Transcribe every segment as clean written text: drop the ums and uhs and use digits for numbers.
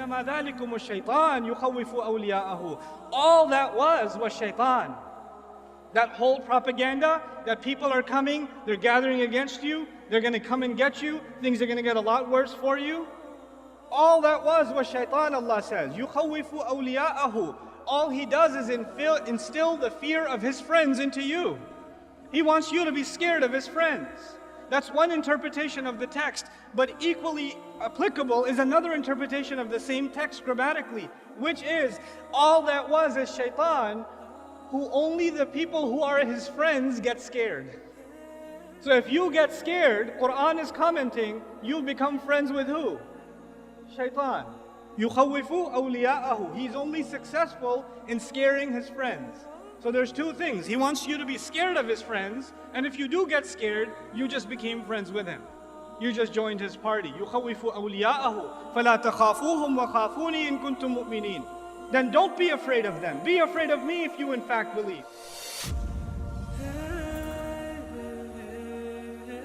إنما ذلكم الشيطان يخوف أولياءه. All that was shaitan. That whole propaganda that people are coming, they're gathering against you, they're going to come and get you, things are going to get a lot worse for you. All that was shaitan, Allah says. يُخَوِّفُ أَوْلِيَاءَهُ. All he does is instill the fear of his friends into you. He wants you to be scared of his friends. That's one interpretation of the text, but equally applicable is another interpretation of the same text grammatically, which is all that was is shaitan, who only the people who are his friends get scared. So if you get scared, Quran is commenting, you become friends with who? Shaitan. يُخَوِّفُ أَوْلِيَاءَهُ. He's only successful in scaring his friends. So there's two things. He wants you to be scared of his friends, and if you do get scared, you just became friends with him. You just joined his party. يُخَوِّفُ أَوْلِيَاءَهُ فَلَا تَخَافُوهُمْ وَخَافُونِي إِن كُنتُم مُؤْمِنِينَ. Then don't be afraid of them. Be afraid of me if you in fact believe.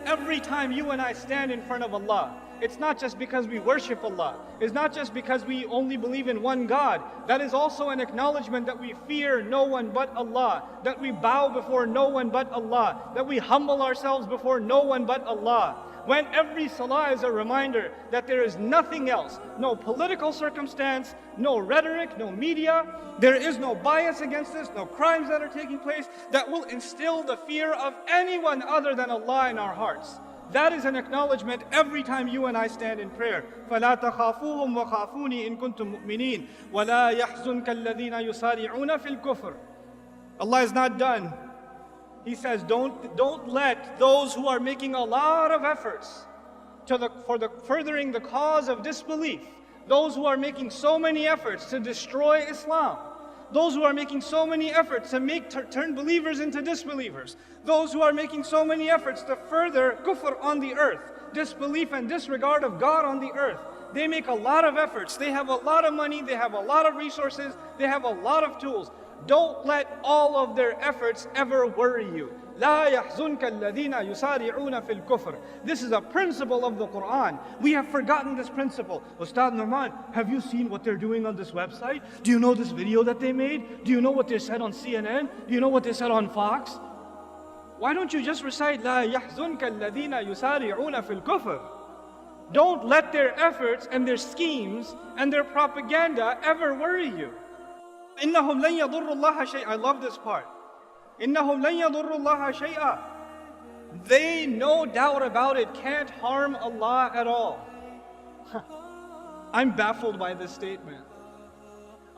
Every time you and I stand in front of Allah, it's not just because we worship Allah. It's not just because we only believe in one God. That is also an acknowledgement that we fear no one but Allah, that we bow before no one but Allah, that we humble ourselves before no one but Allah. When every salah is a reminder that there is nothing else, no political circumstance, no rhetoric, no media, there is no bias against this, no crimes that are taking place, that will instill the fear of anyone other than Allah in our hearts. That is an acknowledgement every time you and I stand in prayer. فَلَا تَخَافُوهُمْ وَخَافُونِي إِن كُنتُم مُؤْمِنِينَ وَلَا يَحْزُنْكَ الَّذِينَ يُسَارِعُونَ فِي الْكُفْرِ. Allah is not done. He says, don't let those who are making a lot of efforts for furthering the cause of disbelief, those who are making so many efforts to destroy Islam, those who are making so many efforts to turn believers into disbelievers, those who are making so many efforts to further kufr on the earth, disbelief and disregard of God on the earth. They make a lot of efforts, they have a lot of money, they have a lot of resources, they have a lot of tools. Don't let all of their efforts ever worry you. لا يحزنك الذين يسارعون في الكفر. This is a principle of the Quran. We have forgotten this principle. Ustad Nouman, have you seen what they're doing on this website? Do you know this video that they made? Do you know what they said on CNN? Do you know what they said on Fox? Why don't you just recite لا يحزنك الذين يسارعون في الكفر? Don't let their efforts and their schemes and their propaganda ever worry you. إنهم لن يضروا الله شيئا. I love this part. إنهم لن يضروا الله شيئا. They, no doubt about it, can't harm Allah at all. I'm baffled by this statement.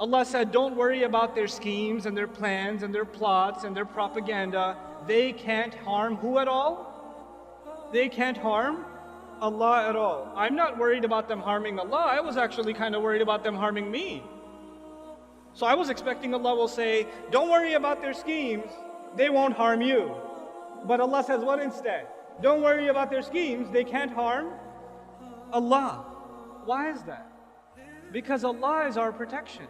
Allah said, don't worry about their schemes and their plans and their plots and their propaganda. They can't harm who at all? They can't harm Allah at all. I'm not worried about them harming Allah. I was actually kind of worried about them harming me. So I was expecting Allah will say, don't worry about their schemes, they won't harm you. But Allah says what instead? Don't worry about their schemes, they can't harm Allah. Why is that? Because Allah is our protection.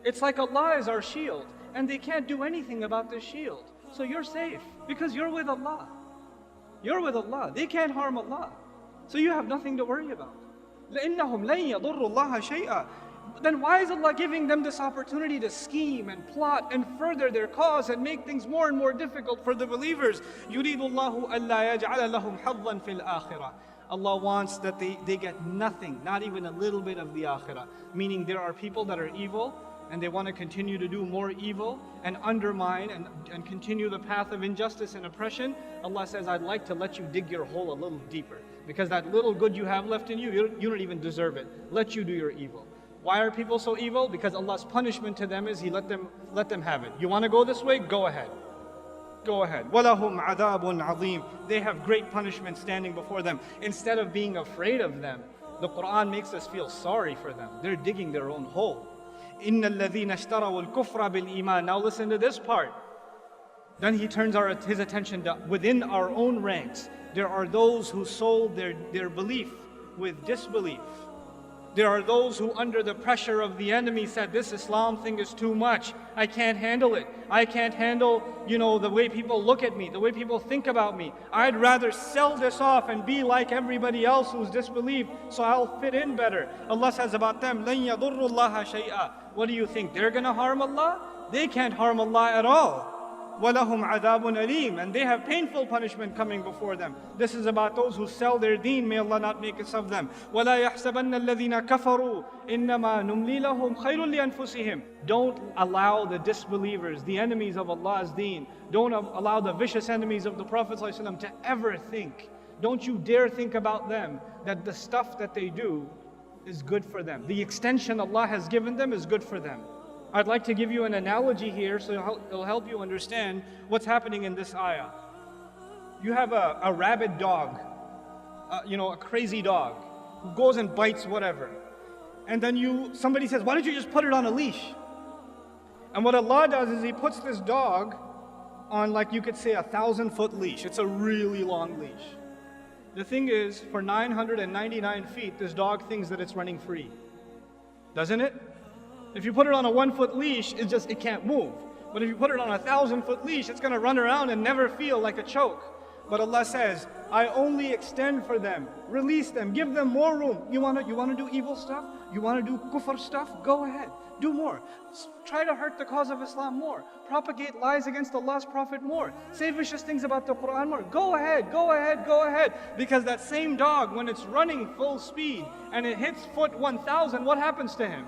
It's like Allah is our shield, and they can't do anything about this shield. So you're safe, because you're with Allah. You're with Allah. They can't harm Allah. So you have nothing to worry about. لَإِنَّهُمْ لَن يَضُرُّوا اللَّهَ شَيْئًا. Then why is Allah giving them this opportunity to scheme and plot and further their cause and make things more and more difficult for the believers? يُرِيدُ اللَّهُ أَلَّا يَجْعَلَ لَهُمْ حَظًّا فِي الْآخِرَةِ. Allah wants that they get nothing, not even a little bit of the akhirah. Meaning there are people that are evil and they want to continue to do more evil and undermine and continue the path of injustice and oppression. Allah says, I'd like to let you dig your hole a little deeper, because that little good you have left in you, you don't even deserve it. Let you do your evil. Why are people so evil? Because Allah's punishment to them is He let them have it. You want to go this way? Go ahead. Go ahead. وَلَهُمْ عَذَابٌ عَظِيمٌ. They have great punishment standing before them. Instead of being afraid of them, the Quran makes us feel sorry for them. They're digging their own hole. إِنَّ الَّذِينَ اشْتَرَوُا الْكُفْرَ بِالْإِيمَانِ. Now listen to this part. Then he turns his attention to within our own ranks. There are those who sold their belief with disbelief. There are those who under the pressure of the enemy said, this Islam thing is too much. I can't handle it. I can't handle, the way people look at me, the way people think about me. I'd rather sell this off and be like everybody else who's disbelieved, so I'll fit in better. Allah says about them, لَن يَضُرُّ اللَّهَ شَيْئًا. What do you think? They're going to harm Allah? They can't harm Allah at all. وَلَهُمْ عَذَابٌ أَلِيمٌ. And they have painful punishment coming before them. This is about those who sell their deen. May Allah not make us of them. وَلَا يَحْسَبَنَّ الَّذِينَ كَفَرُوا إِنَّمَا نُمْلِي لَهُمْ خَيْرٌ لِأَنفُسِهِمْ. Don't allow the disbelievers, the enemies of Allah's deen, don't allow the vicious enemies of the Prophet ﷺ to ever think, don't you dare think about them, that the stuff that they do is good for them. The extension Allah has given them is good for them. I'd like to give you an analogy here so it'll help you understand what's happening in this ayah. You have a rabid dog, a crazy dog, who goes and bites whatever. And then somebody says, why don't you just put it on a leash? And what Allah does is He puts this dog on, like you could say, 1,000-foot leash. It's a really long leash. The thing is, for 999 feet, this dog thinks that it's running free. Doesn't it? If you put it on a 1-foot leash, it can't move. But if you put it on a 1,000-foot leash, it's going to run around and never feel like a choke. But Allah says, I only extend for them, release them, give them more room. You want to do evil stuff? You want to do kufr stuff? Go ahead, do more. Try to hurt the cause of Islam more. Propagate lies against Allah's Prophet more. Say vicious things about the Quran more. Go ahead, go ahead, go ahead. Because that same dog, when it's running full speed and it hits foot 1,000, what happens to him?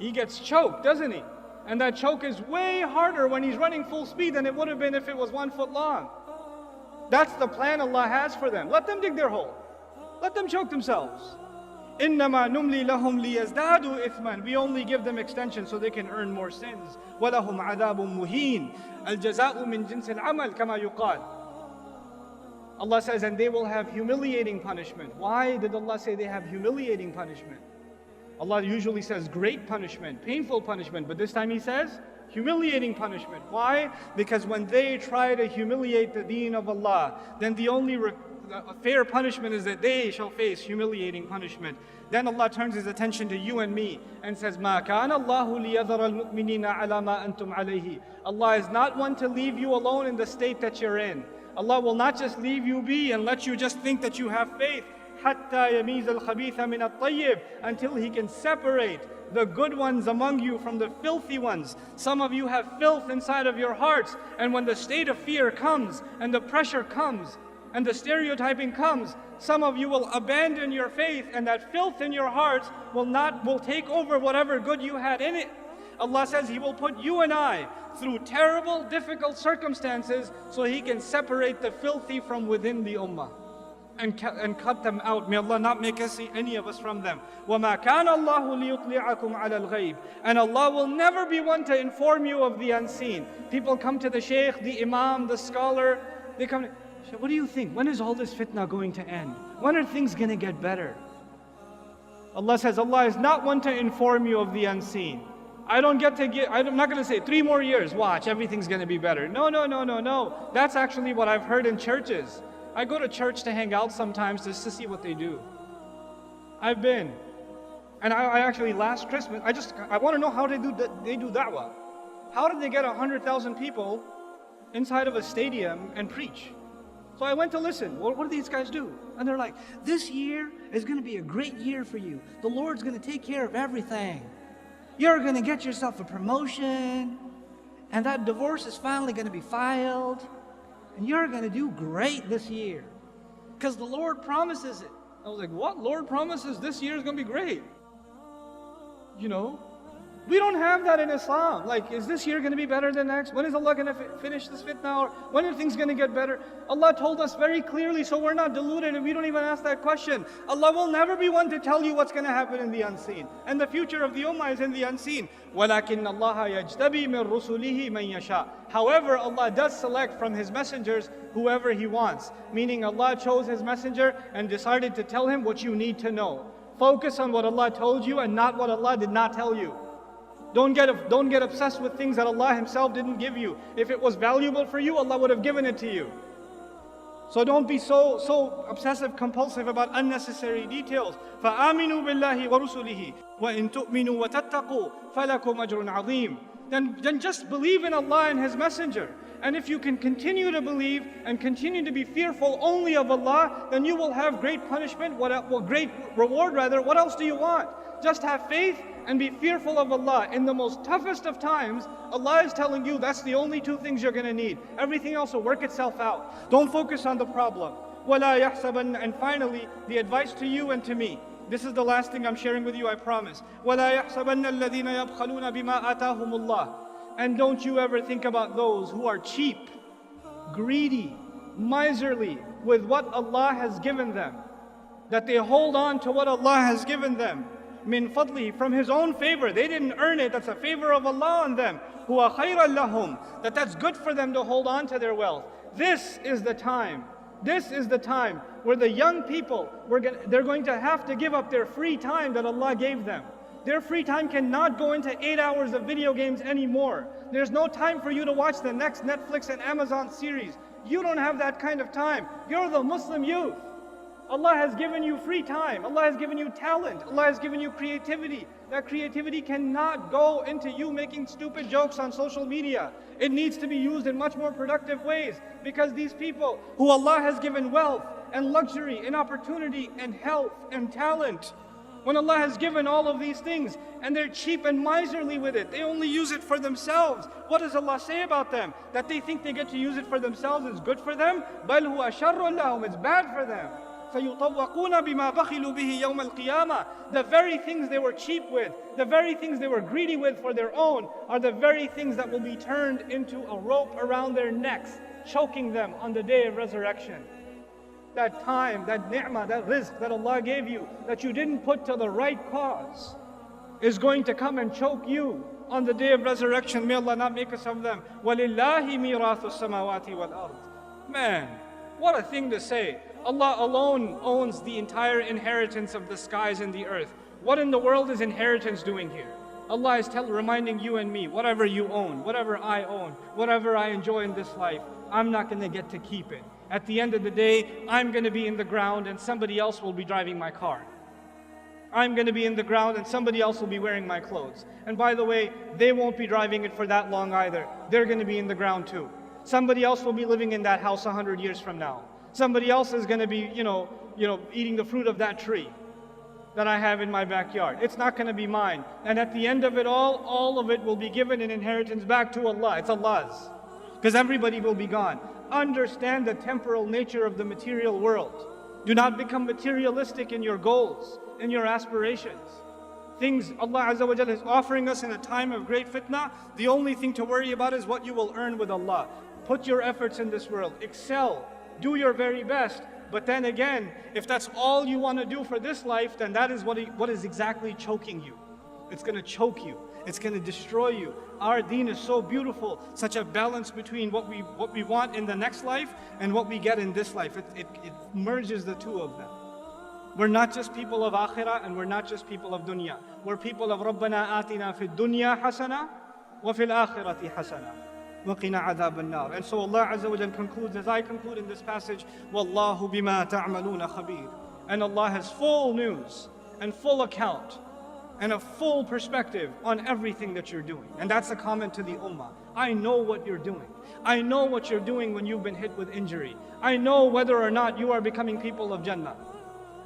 He gets choked, doesn't he? And that choke is way harder when he's running full speed than it would have been if it was 1 foot long. That's the plan Allah has for them. Let them dig their hole. Let them choke themselves. إِنَّمَا نُمْلِي لَهُمْ لِيَزْدَادُوا إِثْمًا. We only give them extension so they can earn more sins. وَلَهُمْ عَذَابٌ مُهِينٌ الْجَزَاءُ مِنْ جِنْسِ الْعَمَلِ كَمَا يُقَالُ. Allah says, and they will have humiliating punishment. Why did Allah say they have humiliating punishment? Allah usually says great punishment, painful punishment, but this time He says humiliating punishment. Why? Because when they try to humiliate the deen of Allah, then the only fair punishment is that they shall face humiliating punishment. Then Allah turns His attention to you and me and says, مَا كَانَ اللَّهُ لِيَذَرَ الْمُؤْمِنِينَ عَلَى مَا أَنْتُمْ عَلَيْهِ. Allah is not one to leave you alone in the state that you're in. Allah will not just leave you be and let you just think that you have faith. حَتَّى يَمِيزَ الْخَبِيثَ مِنَ الطَّيِّبِ. Until He can separate the good ones among you from the filthy ones. Some of you have filth inside of your hearts, and when the state of fear comes, and the pressure comes, and the stereotyping comes, some of you will abandon your faith, and that filth in your hearts will take over whatever good you had in it. Allah says He will put you and I through terrible, difficult circumstances so He can separate the filthy from within the ummah. And cut them out. May Allah not make us see any of us from them. وَمَا كَانَ اللَّهُ لِيُطْلِعَكُمْ عَلَى الْغَيْبِ. And Allah will never be one to inform you of the unseen. People come to the shaykh, the imam, the scholar. They come, what do you think? When is all this fitna going to end? When are things going to get better? Allah says, Allah is not one to inform you of the unseen. I'm not going to say 3 more years, watch, everything's going to be better. No. That's actually what I've heard in churches. I go to church to hang out sometimes just to see what they do. I've been. And I actually, last Christmas, I want to know how they do da'wah. How did they get 100,000 people inside of a stadium and preach? So I went to listen. What do these guys do? And they're like, this year is going to be a great year for you. The Lord's going to take care of everything. You're going to get yourself a promotion. And that divorce is finally going to be filed. And you're going to do great this year. Because the Lord promises it. I was like, what? Lord promises this year is going to be great? We don't have that in Islam. Like, is this year going to be better than next? When is Allah going to finish this fitna? Or when are things going to get better? Allah told us very clearly, so we're not deluded and we don't even ask that question. Allah will never be one to tell you what's going to happen in the unseen. And the future of the ummah is in the unseen. وَلَكِنَّ اللَّهَ يَجْتَبِي مِن رُسُلِهِ مَن يَشَاءُ. However, Allah does select from His messengers whoever He wants. Meaning Allah chose His messenger and decided to tell him what you need to know. Focus on what Allah told you and not what Allah did not tell you. Don't get obsessed with things that Allah Himself didn't give you. If it was valuable for you, Allah would have given it to you. So don't be so obsessive compulsive about unnecessary details. فَآمِنُوا بِاللَّهِ وَرُسُلِهِ وَإِن تُؤْمِنُوا وَتَتَّقُوا فَلَكُمْ أَجْرٌ عَظِيمٌ. Then just believe in Allah and His Messenger. And if you can continue to believe and continue to be fearful only of Allah, then you will have great punishment, great reward rather. What else do you want? Just have faith and be fearful of Allah. In the most toughest of times, Allah is telling you that's the only two things you're going to need. Everything else will work itself out. Don't focus on the problem. وَلَا يَحْسَبَنَّ. And finally, the advice to you and to me. This is the last thing I'm sharing with you, I promise. وَلَا يَحْسَبَنَّ الَّذِينَ يَبْخَلُونَ بِمَا آتَاهُمُ اللَّهُ. And don't you ever think about those who are cheap, greedy, miserly with what Allah has given them. That they hold on to what Allah has given them. Min fadli, from His own favor. They didn't earn it, that's a favor of Allah on them. Huwa khayran lahum, that's good for them to hold on to their wealth. This is the time. This is the time where the young people, they're going to have to give up their free time that Allah gave them. Their free time cannot go into 8 hours of video games anymore. There's no time for you to watch the next Netflix and Amazon series. You don't have that kind of time. You're the Muslim youth. Allah has given you free time. Allah has given you talent. Allah has given you creativity. That creativity cannot go into you making stupid jokes on social media. It needs to be used in much more productive ways, because these people who Allah has given wealth and luxury and opportunity and health and talent, when Allah has given all of these things and they're cheap and miserly with it, they only use it for themselves. What does Allah say about them? That they think they get to use it for themselves is good for them? بَلْ هُوَ شَرٌّ لَهُمْ. It's bad for them. فَيُطَوَّقُونَ بِمَا بَخِلُوا بِهِ يَوْمَ الْقِيَامَةِ. The very things they were cheap with, the very things they were greedy with for their own, are the very things that will be turned into a rope around their necks, choking them on the day of resurrection. That time, that ni'mah, that rizq that Allah gave you, that you didn't put to the right cause, is going to come and choke you on the day of resurrection. May Allah not make us of them. وَلِلَّهِ مِيرَاثُ السَّمَاوَاتِ وَالْأَرْضِ. Man, what a thing to say. Allah alone owns the entire inheritance of the skies and the earth. What in the world is inheritance doing here? Allah is reminding you and me, whatever you own, whatever I own, whatever I enjoy in this life, I'm not going to get to keep it. At the end of the day, I'm going to be in the ground and somebody else will be driving my car. I'm going to be in the ground and somebody else will be wearing my clothes. And by the way, they won't be driving it for that long either. They're going to be in the ground too. Somebody else will be living in that house 100 years from now. Somebody else is going to be, eating the fruit of that tree that I have in my backyard. It's not going to be mine. And at the end of it all of it will be given in inheritance back to Allah. It's Allah's. Because everybody will be gone. Understand the temporal nature of the material world. Do not become materialistic in your goals, in your aspirations. Things Allah Azza wa Jalla is offering us in a time of great fitna, the only thing to worry about is what you will earn with Allah. Put your efforts in this world. Excel. Do your very best. But then again, if that's all you want to do for this life, then that is what is exactly choking you. It's going to choke you. It's going to destroy you. Our deen is so beautiful, such a balance between what we want in the next life and what we get in this life. It merges the two of them. We're not just people of akhirah and we're not just people of dunya. We're people of Rabbana atina fid dunya hasana wa fil akhirati hasana. وَقِنَا عَذَابَ النَّارِ. And so Allah Azza wa Jal concludes, as I conclude in this passage, وَاللَّهُ بِمَا تَعْمَلُونَ خَبِيرٌ. And Allah has full news and full account and a full perspective on everything that you're doing. And that's a comment to the ummah. I know what you're doing. I know what you're doing when you've been hit with injury. I know whether or not you are becoming people of Jannah.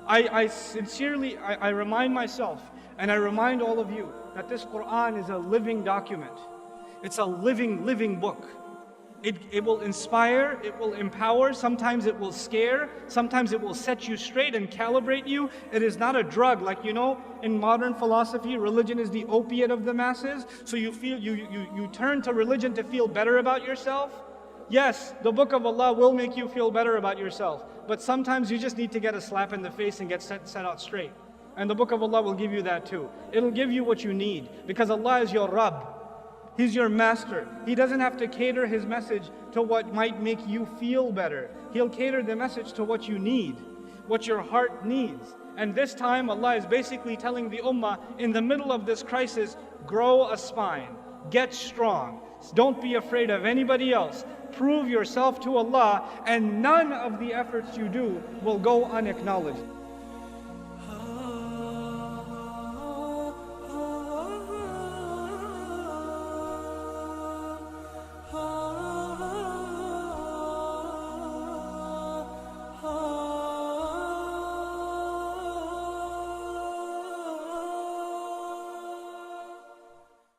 I sincerely remind myself and I remind all of you that this Qur'an is a living document. It's a living book. It will inspire, it will empower, sometimes it will scare, sometimes it will set you straight and calibrate you. It is not a drug. Like, in modern philosophy, religion is the opiate of the masses. So you turn to religion to feel better about yourself. Yes, the book of Allah will make you feel better about yourself. But sometimes you just need to get a slap in the face and get set out straight. And the book of Allah will give you that too. It'll give you what you need, because Allah is your Rabb. He's your master. He doesn't have to cater His message to what might make you feel better. He'll cater the message to what you need, what your heart needs. And this time Allah is basically telling the ummah, in the middle of this crisis, grow a spine, get strong. Don't be afraid of anybody else. prove yourself to Allah, and none of the efforts you do will go unacknowledged.